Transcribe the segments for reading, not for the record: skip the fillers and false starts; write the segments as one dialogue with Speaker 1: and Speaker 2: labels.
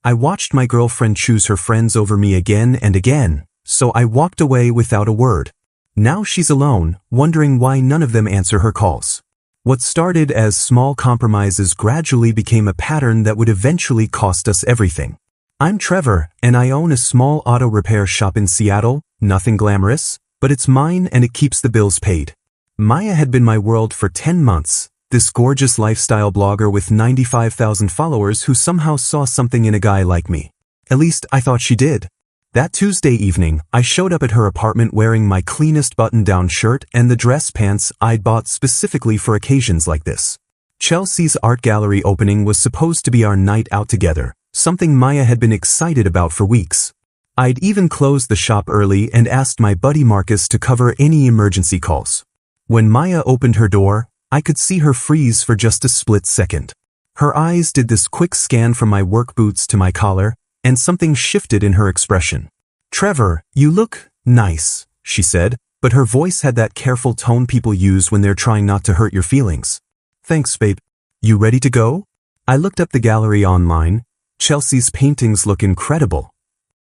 Speaker 1: I watched my girlfriend choose her friends over me again and again, so I walked away without a word. Now she's alone, wondering why none of them answer her calls. What started as small compromises gradually became a pattern that would eventually cost us everything. I'm Trevor, and I own a small auto repair shop in Seattle, nothing glamorous, but it's mine and it keeps the bills paid. Maya had been my world for 10 months, this gorgeous lifestyle blogger with 95,000 followers who somehow saw something in a guy like me. At least I thought she did. That Tuesday evening, I showed up at her apartment wearing my cleanest button-down shirt and the dress pants I'd bought specifically for occasions like this. Chelsea's art gallery opening was supposed to be our night out together, something Maya had been excited about for weeks. I'd even closed the shop early and asked my buddy Marcus to cover any emergency calls. When Maya opened her door, I could see her freeze for just a split second. Her eyes did this quick scan from my work boots to my collar, and something shifted in her expression. "Trevor, you look nice," she said, but her voice had that careful tone people use when they're trying not to hurt your feelings. "Thanks, babe. You ready to go?" I looked up the gallery online. Chelsea's paintings look incredible.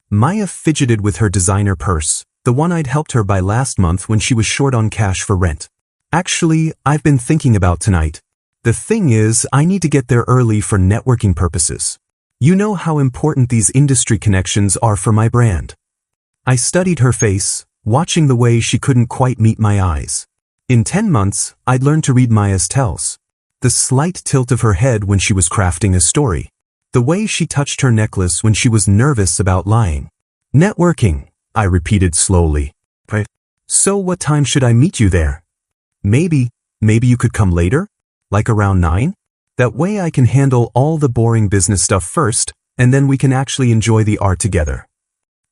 Speaker 1: Maya fidgeted with her designer purse, the one I'd helped her buy last month when she was short on cash for rent. "Actually, I've been thinking about tonight. The thing is, I need to get there early for networking purposes. You know how important these industry connections are for my brand." I studied her face, watching the way she couldn't quite meet my eyes. In 10 months, I'd learned to read Maya's tells. The slight tilt of her head when she was crafting a story. The way she touched her necklace when she was nervous about lying. "Networking," I repeated slowly. "Right. So what time should I meet you there?" Maybe you could come later? Like around 9? That way I can handle all the boring business stuff first, and then we can actually enjoy the art together.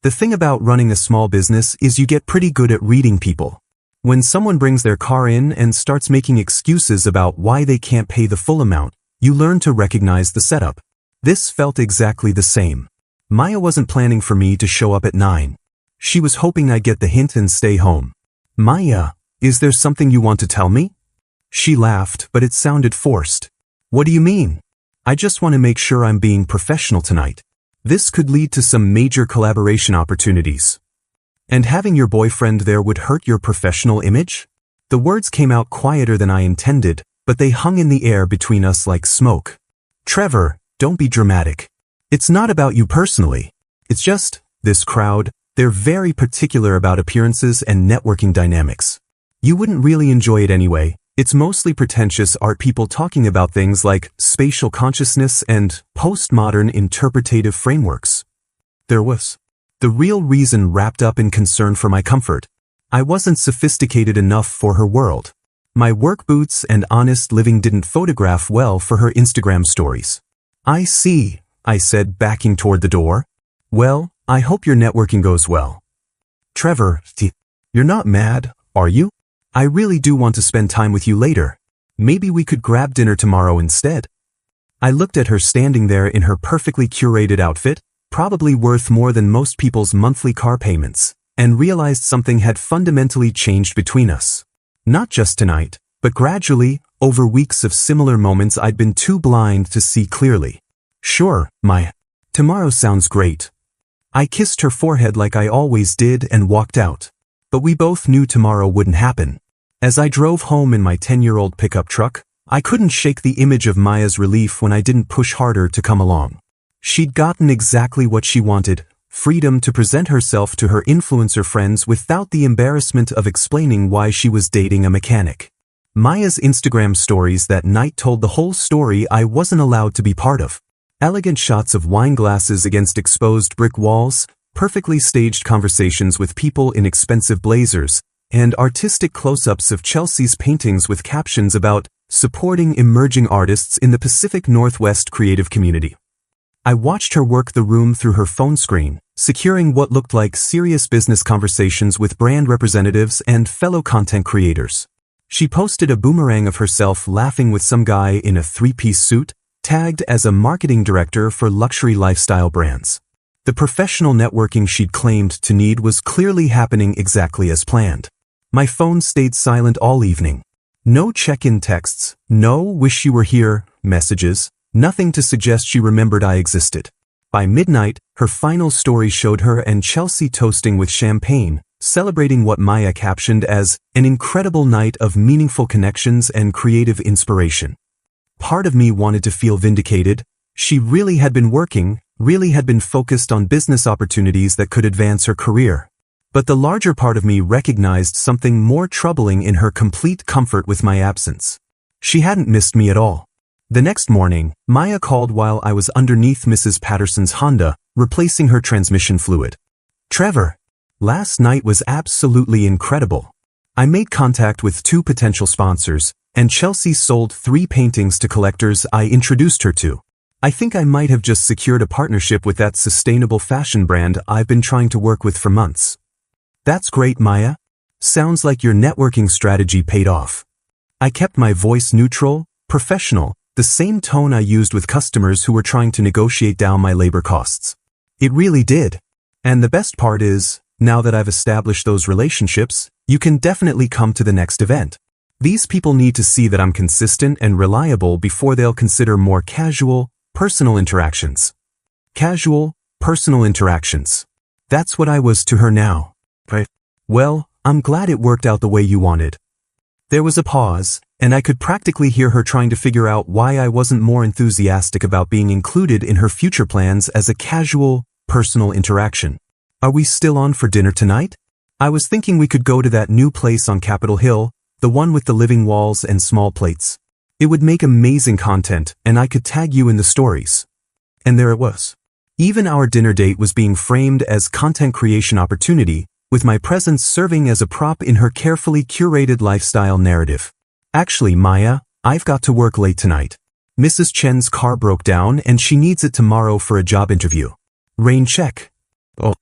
Speaker 1: The thing about running a small business is you get pretty good at reading people. When someone brings their car in and starts making excuses about why they can't pay the full amount, you learn to recognize the setup. This felt exactly the same. Maya wasn't planning for me to show up at 9. She was hoping I'd get the hint and stay home. "Maya, is there something you want to tell me?" She laughed, but it sounded forced. "What do you mean?" "I just want to make sure I'm being professional tonight. This could lead to some major collaboration opportunities. And having your boyfriend there would hurt your professional image?" The words came out quieter than I intended, but they hung in the air between us like smoke. "Trevor, don't be dramatic. It's not about you personally. It's just, this crowd, they're very particular about appearances and networking dynamics. You wouldn't really enjoy it anyway. It's mostly pretentious art people talking about things like spatial consciousness and postmodern interpretative frameworks." There was the real reason wrapped up in concern for my comfort. I wasn't sophisticated enough for her world. My work boots and honest living didn't photograph well for her Instagram stories. "I see," I said, backing toward the door. "Well, I hope your networking goes well." "Trevor, you're not mad, are you? I really do want to spend time with you later. Maybe we could grab dinner tomorrow instead." I looked at her standing there in her perfectly curated outfit, probably worth more than most people's monthly car payments, and realized something had fundamentally changed between us. Not just tonight, but gradually, over weeks of similar moments I'd been too blind to see clearly. "Sure, Maya. Tomorrow sounds great." I kissed her forehead like I always did and walked out. But we both knew tomorrow wouldn't happen. As I drove home in my 10-year-old pickup truck, I couldn't shake the image of Maya's relief when I didn't push harder to come along. She'd gotten exactly what she wanted, freedom to present herself to her influencer friends without the embarrassment of explaining why she was dating a mechanic. Maya's Instagram stories that night told the whole story I wasn't allowed to be part of. Elegant shots of wine glasses against exposed brick walls, perfectly staged conversations with people in expensive blazers, and artistic close-ups of Chelsea's paintings with captions about supporting emerging artists in the Pacific Northwest creative community. I watched her work the room through her phone screen, securing what looked like serious business conversations with brand representatives and fellow content creators. She posted a boomerang of herself laughing with some guy in a three-piece suit, tagged as a marketing director for luxury lifestyle brands. The professional networking she'd claimed to need was clearly happening exactly as planned. My phone stayed silent all evening. No check-in texts, no wish you were here messages, nothing to suggest she remembered I existed. By midnight, her final story showed her and Chelsea toasting with champagne, celebrating what Maya captioned as an incredible night of meaningful connections and creative inspiration. Part of me wanted to feel vindicated. She really had been working, really had been focused on business opportunities that could advance her career. But the larger part of me recognized something more troubling in her complete comfort with my absence. She hadn't missed me at all. The next morning, Maya called while I was underneath Mrs. Patterson's Honda, replacing her transmission fluid. "Trevor, last night was absolutely incredible. I made contact with 2 potential sponsors, and Chelsea sold 3 paintings to collectors I introduced her to. I think I might have just secured a partnership with that sustainable fashion brand I've been trying to work with for months." "That's great, Maya. Sounds like your networking strategy paid off." I kept my voice neutral, professional, the same tone I used with customers who were trying to negotiate down my labor costs. It really did. And the best part is, now that I've established those relationships, you can definitely come to the next event. These people need to see that I'm consistent and reliable before they'll consider more casual, personal interactions. Casual, personal interactions. That's what I was to her now. Right. "Well, I'm glad it worked out the way you wanted." There was a pause, and I could practically hear her trying to figure out why I wasn't more enthusiastic about being included in her future plans as a casual, personal interaction. "Are we still on for dinner tonight? I was thinking we could go to that new place on Capitol Hill, the one with the living walls and small plates. It would make amazing content, and I could tag you in the stories." And there it was. Even our dinner date was being framed as content creation opportunity, with my presence serving as a prop in her carefully curated lifestyle narrative. "Actually, Maya, I've got to work late tonight. Mrs. Chen's car broke down and she needs it tomorrow for a job interview. Rain check." "Oh,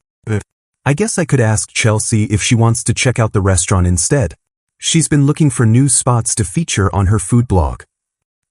Speaker 1: I guess I could ask Chelsea if she wants to check out the restaurant instead. She's been looking for new spots to feature on her food blog."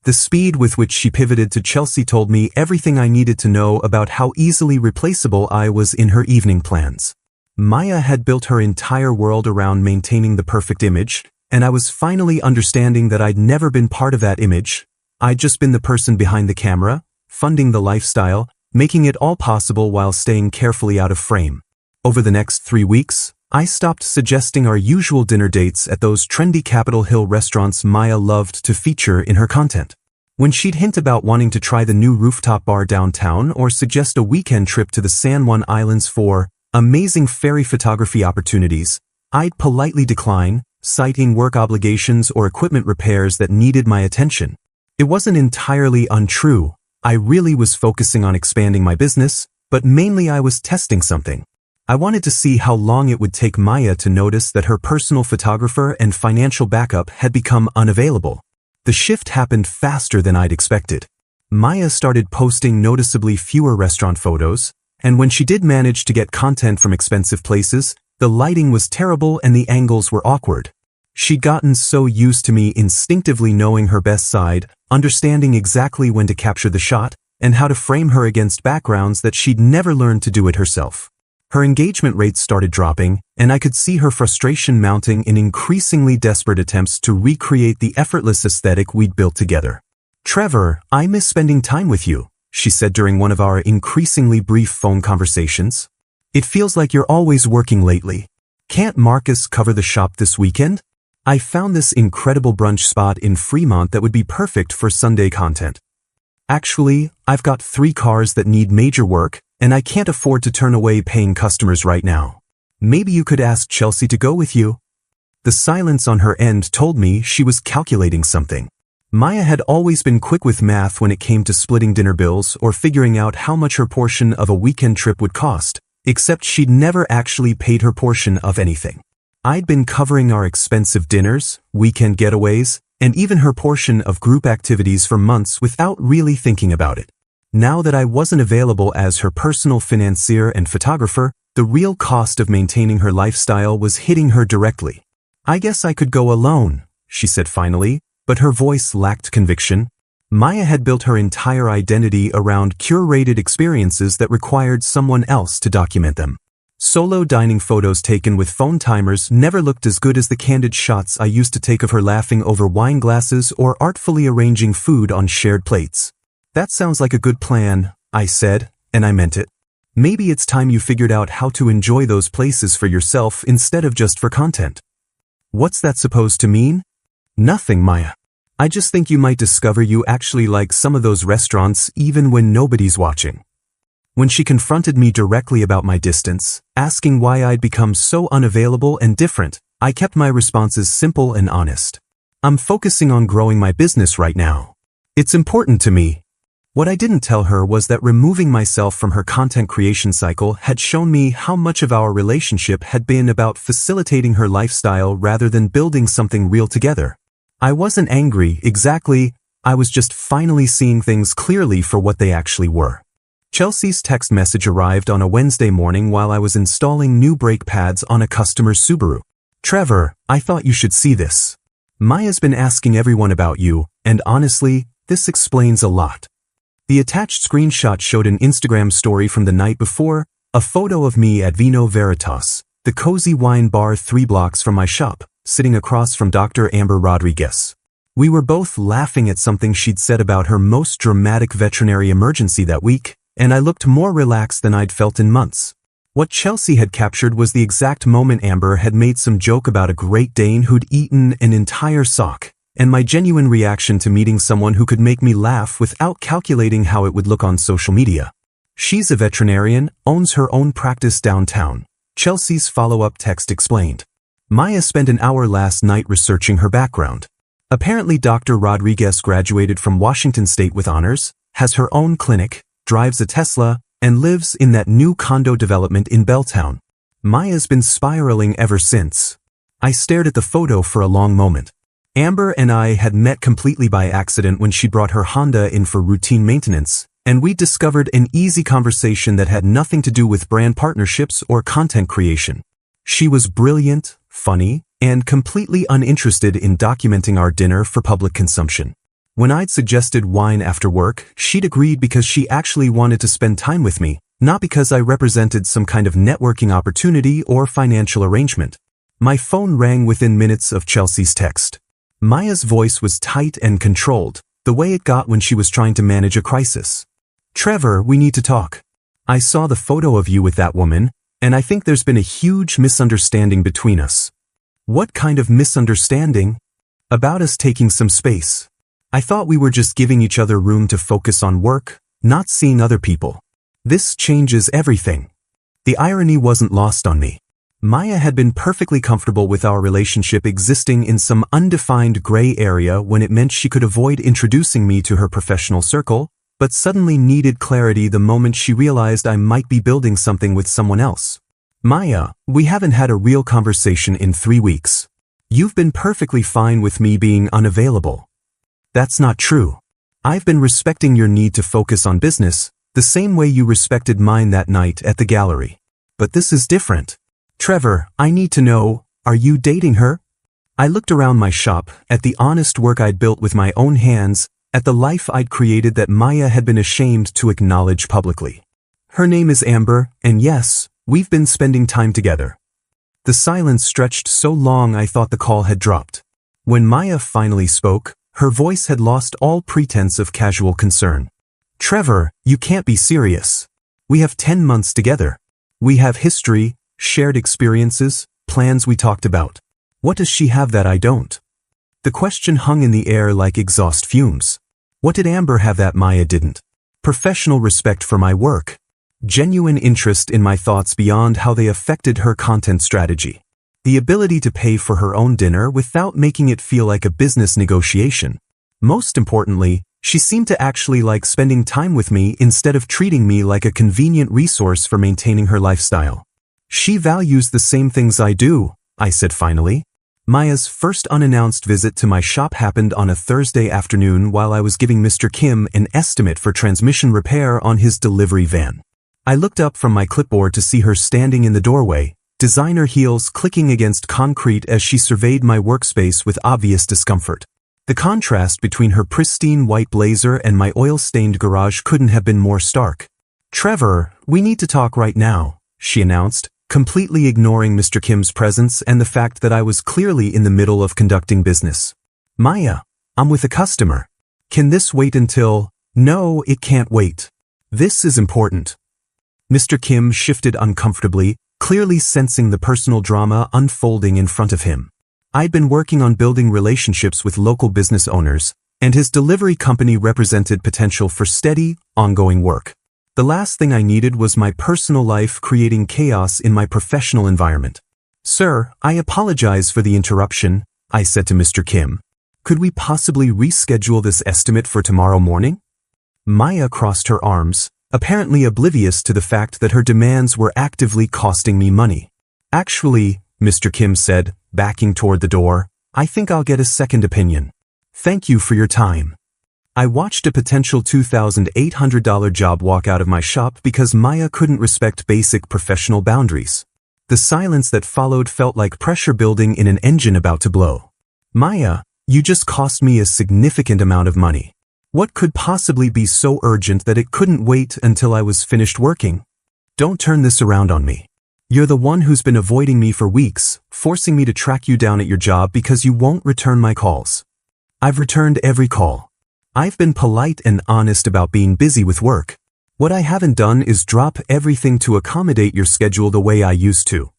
Speaker 1: The speed with which she pivoted to Chelsea told me everything I needed to know about how easily replaceable I was in her evening plans. Maya had built her entire world around maintaining the perfect image, and I was finally understanding that I'd never been part of that image. I'd just been the person behind the camera, funding the lifestyle, making it all possible while staying carefully out of frame. Over the next 3 weeks, I stopped suggesting our usual dinner dates at those trendy Capitol Hill restaurants Maya loved to feature in her content. When she'd hint about wanting to try the new rooftop bar downtown or suggest a weekend trip to the San Juan Islands for amazing ferry photography opportunities, I'd politely decline, citing work obligations or equipment repairs that needed my attention. It wasn't entirely untrue. I really was focusing on expanding my business, but mainly I was testing something. I wanted to see how long it would take Maya to notice that her personal photographer and financial backup had become unavailable. The shift happened faster than I'd expected. Maya started posting noticeably fewer restaurant photos, and when she did manage to get content from expensive places, the lighting was terrible and the angles were awkward. She'd gotten so used to me instinctively knowing her best side, understanding exactly when to capture the shot, and how to frame her against backgrounds that she'd never learned to do it herself. Her engagement rates started dropping, and I could see her frustration mounting in increasingly desperate attempts to recreate the effortless aesthetic we'd built together. "Trevor, I miss spending time with you," she said during one of our increasingly brief phone conversations. "It feels like you're always working lately. Can't Marcus cover the shop this weekend? I found this incredible brunch spot in Fremont that would be perfect for Sunday content. Actually, I've got 3 cars that need major work, and I can't afford to turn away paying customers right now. Maybe you could ask Chelsea to go with you." The silence on her end told me she was calculating something. Maya had always been quick with math when it came to splitting dinner bills or figuring out how much her portion of a weekend trip would cost, except she'd never actually paid her portion of anything. I'd been covering our expensive dinners, weekend getaways, and even her portion of group activities for months without really thinking about it. Now that I wasn't available as her personal financier and photographer, the real cost of maintaining her lifestyle was hitting her directly. "I guess I could go alone," she said finally, but her voice lacked conviction. Maya had built her entire identity around curated experiences that required someone else to document them. Solo dining photos taken with phone timers never looked as good as the candid shots I used to take of her laughing over wine glasses or artfully arranging food on shared plates. "That sounds like a good plan," I said, and I meant it. Maybe it's time you figured out how to enjoy those places for yourself instead of just for content. What's that supposed to mean? Nothing, Maya. I just think you might discover you actually like some of those restaurants even when nobody's watching. When she confronted me directly about my distance, asking why I'd become so unavailable and different, I kept my responses simple and honest. I'm focusing on growing my business right now. It's important to me. What I didn't tell her was that removing myself from her content creation cycle had shown me how much of our relationship had been about facilitating her lifestyle rather than building something real together. I wasn't angry, exactly, I was just finally seeing things clearly for what they actually were. Chelsea's text message arrived on a Wednesday morning while I was installing new brake pads on a customer's Subaru. Trevor, I thought you should see this. Maya's been asking everyone about you, and honestly, this explains a lot. The attached screenshot showed an Instagram story from the night before, a photo of me at Vino Veritas, the cozy wine bar 3 blocks from my shop, sitting across from Dr. Amber Rodriguez. We were both laughing at something she'd said about her most dramatic veterinary emergency that week, and I looked more relaxed than I'd felt in months. What Chelsea had captured was the exact moment Amber had made some joke about a Great Dane who'd eaten an entire sock, and my genuine reaction to meeting someone who could make me laugh without calculating how it would look on social media. She's a veterinarian, owns her own practice downtown, Chelsea's follow-up text explained. Maya spent an hour last night researching her background. Apparently Dr. Rodriguez graduated from Washington State with honors, has her own clinic, drives a Tesla, and lives in that new condo development in Belltown. Maya's been spiraling ever since. I stared at the photo for a long moment. Amber and I had met completely by accident when she brought her Honda in for routine maintenance, and we discovered an easy conversation that had nothing to do with brand partnerships or content creation. She was brilliant, funny, and completely uninterested in documenting our dinner for public consumption. When I'd suggested wine after work, she'd agreed because she actually wanted to spend time with me, not because I represented some kind of networking opportunity or financial arrangement. My phone rang within minutes of Chelsea's text. Maya's voice was tight and controlled, the way it got when she was trying to manage a crisis. Trevor, we need to talk. I saw the photo of you with that woman, and I think there's been a huge misunderstanding between us. What kind of misunderstanding? About us taking some space. I thought we were just giving each other room to focus on work, not seeing other people. This changes everything. The irony wasn't lost on me. Maya had been perfectly comfortable with our relationship existing in some undefined gray area when it meant she could avoid introducing me to her professional circle, but suddenly needed clarity the moment she realized I might be building something with someone else. Maya, we haven't had a real conversation in 3 weeks. You've been perfectly fine with me being unavailable. That's not true. I've been respecting your need to focus on business, the same way you respected mine that night at the gallery. But this is different. Trevor, I need to know, are you dating her? I looked around my shop, at the honest work I'd built with my own hands, at the life I'd created that Maya had been ashamed to acknowledge publicly. Her name is Amber, and yes, we've been spending time together. The silence stretched so long I thought the call had dropped. When Maya finally spoke, her voice had lost all pretense of casual concern. Trevor, you can't be serious. We have 10 months together. We have history, shared experiences, plans we talked about. What does she have that I don't? The question hung in the air like exhaust fumes. What did Amber have that Maya didn't? Professional respect for my work. Genuine interest in my thoughts beyond how they affected her content strategy. The ability to pay for her own dinner without making it feel like a business negotiation. Most importantly, she seemed to actually like spending time with me instead of treating me like a convenient resource for maintaining her lifestyle. She values the same things I do, I said finally. Maya's first unannounced visit to my shop happened on a Thursday afternoon while I was giving Mr. Kim an estimate for transmission repair on his delivery van. I looked up from my clipboard to see her standing in the doorway, designer heels clicking against concrete as she surveyed my workspace with obvious discomfort. The contrast between her pristine white blazer and my oil-stained garage couldn't have been more stark. Trevor, we need to talk right now, she announced, completely ignoring Mr. Kim's presence and the fact that I was clearly in the middle of conducting business. Maya, I'm with a customer. Can this wait until... No, it can't wait. This is important. Mr. Kim shifted uncomfortably, clearly sensing the personal drama unfolding in front of him. I'd been working on building relationships with local business owners, and his delivery company represented potential for steady, ongoing work. The last thing I needed was my personal life creating chaos in my professional environment. "Sir, I apologize for the interruption," I said to Mr. Kim. "Could we possibly reschedule this estimate for tomorrow morning?" Maya crossed her arms, apparently oblivious to the fact that her demands were actively costing me money. "Actually," Mr. Kim said, backing toward the door, "I think I'll get a second opinion. Thank you for your time." I watched a potential $2,800 job walk out of my shop because Maya couldn't respect basic professional boundaries. The silence that followed felt like pressure building in an engine about to blow. "Maya, you just cost me a significant amount of money. What could possibly be so urgent that it couldn't wait until I was finished working? Don't turn this around on me. You're the one who's been avoiding me for weeks, forcing me to track you down at your job because you won't return my calls. I've returned every call. I've been polite and honest about being busy with work. What I haven't done is drop everything to accommodate your schedule the way I used to."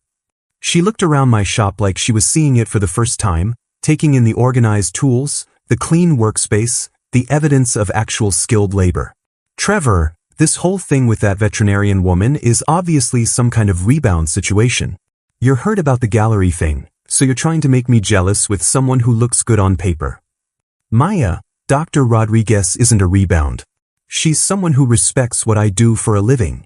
Speaker 1: She looked around my shop like she was seeing it for the first time, taking in the organized tools, the clean workspace, the evidence of actual skilled labor. "Trevor, this whole thing with that veterinarian woman is obviously some kind of rebound situation. You're hurt about the gallery thing, so you're trying to make me jealous with someone who looks good on paper." "Maya, Dr. Rodriguez isn't a rebound. She's someone who respects what I do for a living."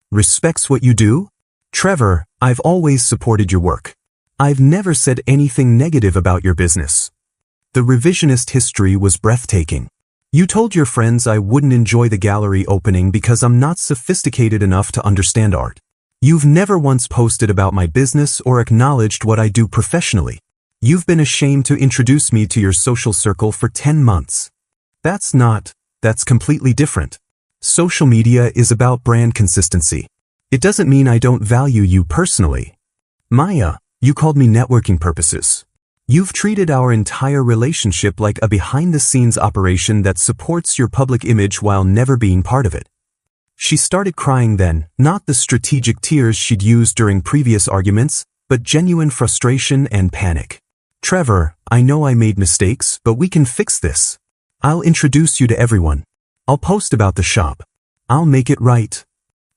Speaker 1: "Respects what you do?" "Trevor, I've always supported your work. I've never said anything negative about your business." The revisionist history was breathtaking. "You told your friends I wouldn't enjoy the gallery opening because I'm not sophisticated enough to understand art. You've never once posted about my business or acknowledged what I do professionally. You've been ashamed to introduce me to your social circle for 10 months. That's completely different. Social media is about brand consistency. It doesn't mean I don't value you personally. Maya, you called me networking purposes. You've treated our entire relationship like a behind-the-scenes operation that supports your public image while never being part of it." She started crying then, not the strategic tears she'd used during previous arguments, but genuine frustration and panic. "Trevor, I know I made mistakes, but we can fix this. I'll introduce you to everyone. I'll post about the shop. I'll make it right."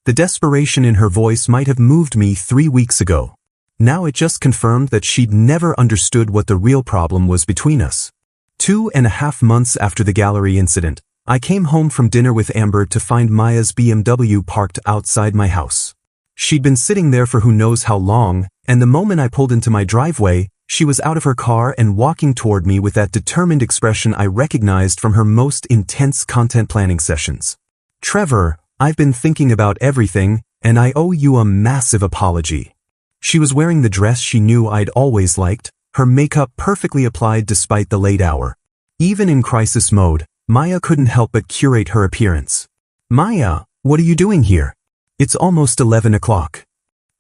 Speaker 1: The desperation in her voice might have moved me 3 weeks ago. Now it just confirmed that she'd never understood what the real problem was between us. 2.5 months after the gallery incident, I came home from dinner with Amber to find Maya's BMW parked outside my house. She'd been sitting there for who knows how long, and the moment I pulled into my driveway, she was out of her car and walking toward me with that determined expression I recognized from her most intense content planning sessions. "Trevor, I've been thinking about everything, and I owe you a massive apology." She was wearing the dress she knew I'd always liked, her makeup perfectly applied despite the late hour. Even in crisis mode, Maya couldn't help but curate her appearance. "Maya, what are you doing here? It's almost 11 o'clock.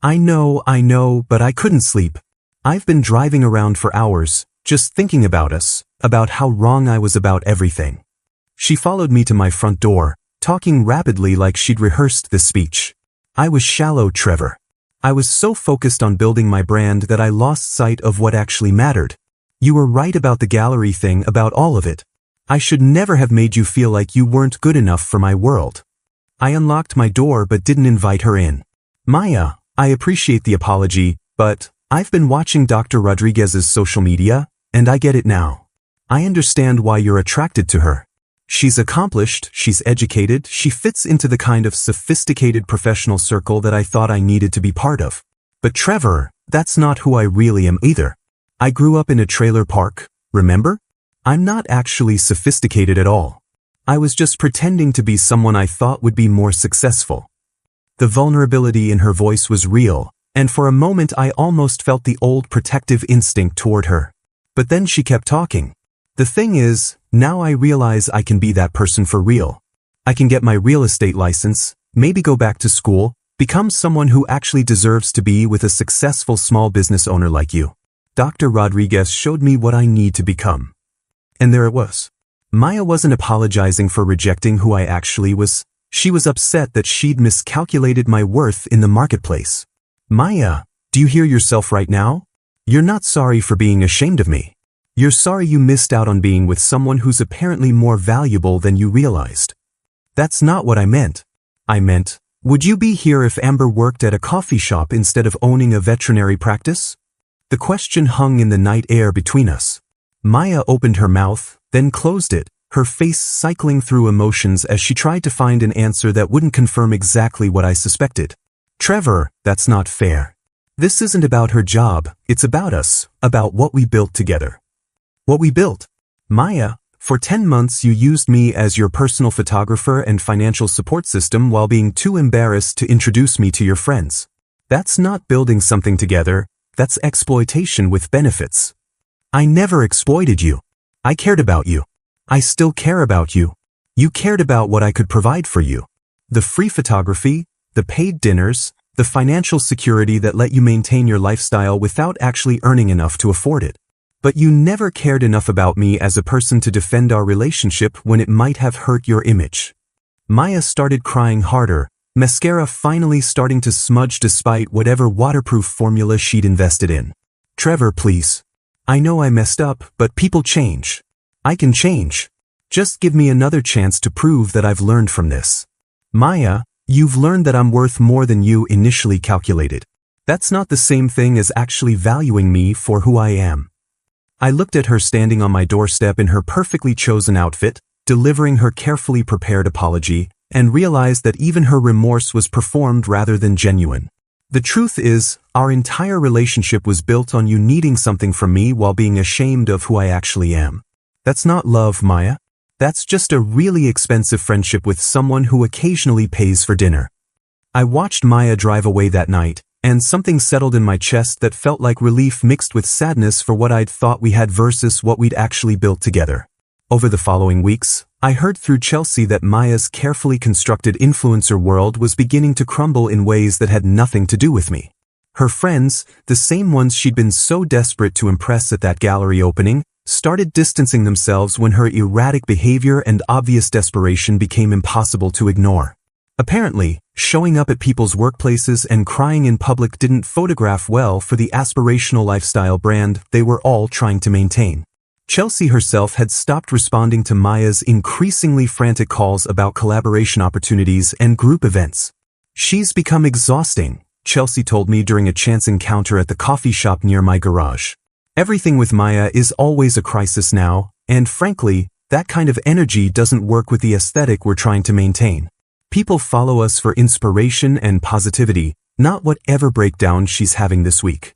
Speaker 1: I know, but I couldn't sleep. I've been driving around for hours, just thinking about us, about how wrong I was about everything." She followed me to my front door, talking rapidly like she'd rehearsed this speech. "I was shallow, Trevor. I was so focused on building my brand that I lost sight of what actually mattered. You were right about the gallery thing, about all of it. I should never have made you feel like you weren't good enough for my world." I unlocked my door but didn't invite her in. "Maya, I appreciate the apology, but I've been watching Dr. Rodriguez's social media, and I get it now. I understand why you're attracted to her. She's accomplished, she's educated, she fits into the kind of sophisticated professional circle that I thought I needed to be part of. But Trevor, that's not who I really am either. I grew up in a trailer park, remember? I'm not actually sophisticated at all. I was just pretending to be someone I thought would be more successful." The vulnerability in her voice was real, and for a moment I almost felt the old protective instinct toward her. But then she kept talking. "The thing is, now I realize I can be that person for real. I can get my real estate license, maybe go back to school, become someone who actually deserves to be with a successful small business owner like you. Dr. Rodriguez showed me what I need to become." And there it was. Maya wasn't apologizing for rejecting who I actually was. She was upset that she'd miscalculated my worth in the marketplace. Maya, do you hear yourself right now? You're not sorry for being ashamed of me. You're sorry you missed out on being with someone who's apparently more valuable than you realized. That's not what I meant. I meant, would you be here if Amber worked at a coffee shop instead of owning a veterinary practice? The question hung in the night air between us. Maya opened her mouth, then closed it, her face cycling through emotions as she tried to find an answer that wouldn't confirm exactly what I suspected. Trevor, that's not fair. This isn't about her job, it's about us, about what we built together. What we built? Maya, for 10 months you used me as your personal photographer and financial support system while being too embarrassed to introduce me to your friends. That's not building something together, that's exploitation with benefits. I never exploited you. I cared about you. I still care about you. You cared about what I could provide for you. The free photography, the paid dinners, the financial security that let you maintain your lifestyle without actually earning enough to afford it. But you never cared enough about me as a person to defend our relationship when it might have hurt your image. Maya started crying harder, mascara finally starting to smudge despite whatever waterproof formula she'd invested in. Trevor, please. I know I messed up, but people change. I can change. Just give me another chance to prove that I've learned from this. Maya, you've learned that I'm worth more than you initially calculated. That's not the same thing as actually valuing me for who I am. I looked at her standing on my doorstep in her perfectly chosen outfit, delivering her carefully prepared apology, and realized that even her remorse was performed rather than genuine. The truth is, our entire relationship was built on you needing something from me while being ashamed of who I actually am. That's not love, Maya. That's just a really expensive friendship with someone who occasionally pays for dinner. I watched Maya drive away that night, and something settled in my chest that felt like relief mixed with sadness for what I'd thought we had versus what we'd actually built together. Over the following weeks, I heard through Chelsea that Maya's carefully constructed influencer world was beginning to crumble in ways that had nothing to do with me. Her friends, the same ones she'd been so desperate to impress at that gallery opening, started distancing themselves when her erratic behavior and obvious desperation became impossible to ignore. Apparently, showing up at people's workplaces and crying in public didn't photograph well for the aspirational lifestyle brand they were all trying to maintain. Chelsea herself had stopped responding to Maya's increasingly frantic calls about collaboration opportunities and group events. She's become exhausting, Chelsea told me during a chance encounter at the coffee shop near my garage. Everything with Maya is always a crisis now, and frankly, that kind of energy doesn't work with the aesthetic we're trying to maintain. People follow us for inspiration and positivity, not whatever breakdown she's having this week.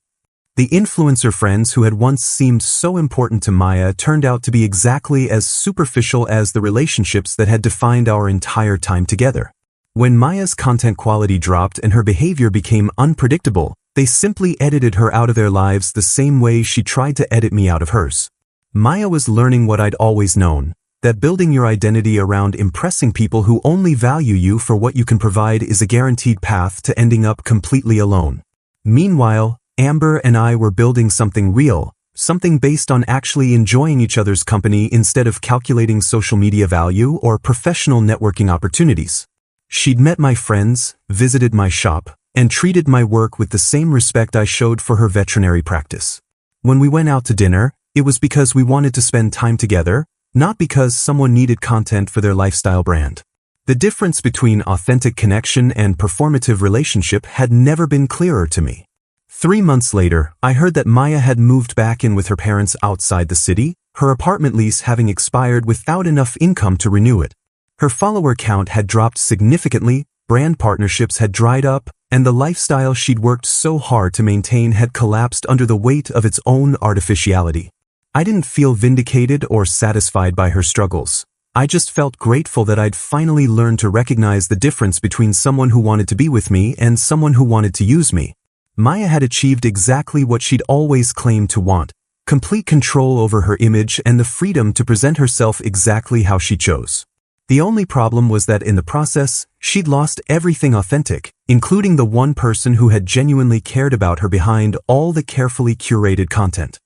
Speaker 1: The influencer friends who had once seemed so important to Maya turned out to be exactly as superficial as the relationships that had defined our entire time together. When Maya's content quality dropped and her behavior became unpredictable, they simply edited her out of their lives the same way she tried to edit me out of hers. Maya was learning what I'd always known, that building your identity around impressing people who only value you for what you can provide is a guaranteed path to ending up completely alone. Meanwhile, Amber and I were building something real, something based on actually enjoying each other's company instead of calculating social media value or professional networking opportunities. She'd met my friends, visited my shop, and treated my work with the same respect I showed for her veterinary practice. When we went out to dinner, it was because we wanted to spend time together, not because someone needed content for their lifestyle brand. The difference between authentic connection and performative relationship had never been clearer to me. 3 months later, I heard that Maya had moved back in with her parents outside the city, her apartment lease having expired without enough income to renew it. Her follower count had dropped significantly, brand partnerships had dried up, and the lifestyle she'd worked so hard to maintain had collapsed under the weight of its own artificiality. I didn't feel vindicated or satisfied by her struggles. I just felt grateful that I'd finally learned to recognize the difference between someone who wanted to be with me and someone who wanted to use me. Maya had achieved exactly what she'd always claimed to want, complete control over her image and the freedom to present herself exactly how she chose. The only problem was that in the process, she'd lost everything authentic, including the one person who had genuinely cared about her behind all the carefully curated content.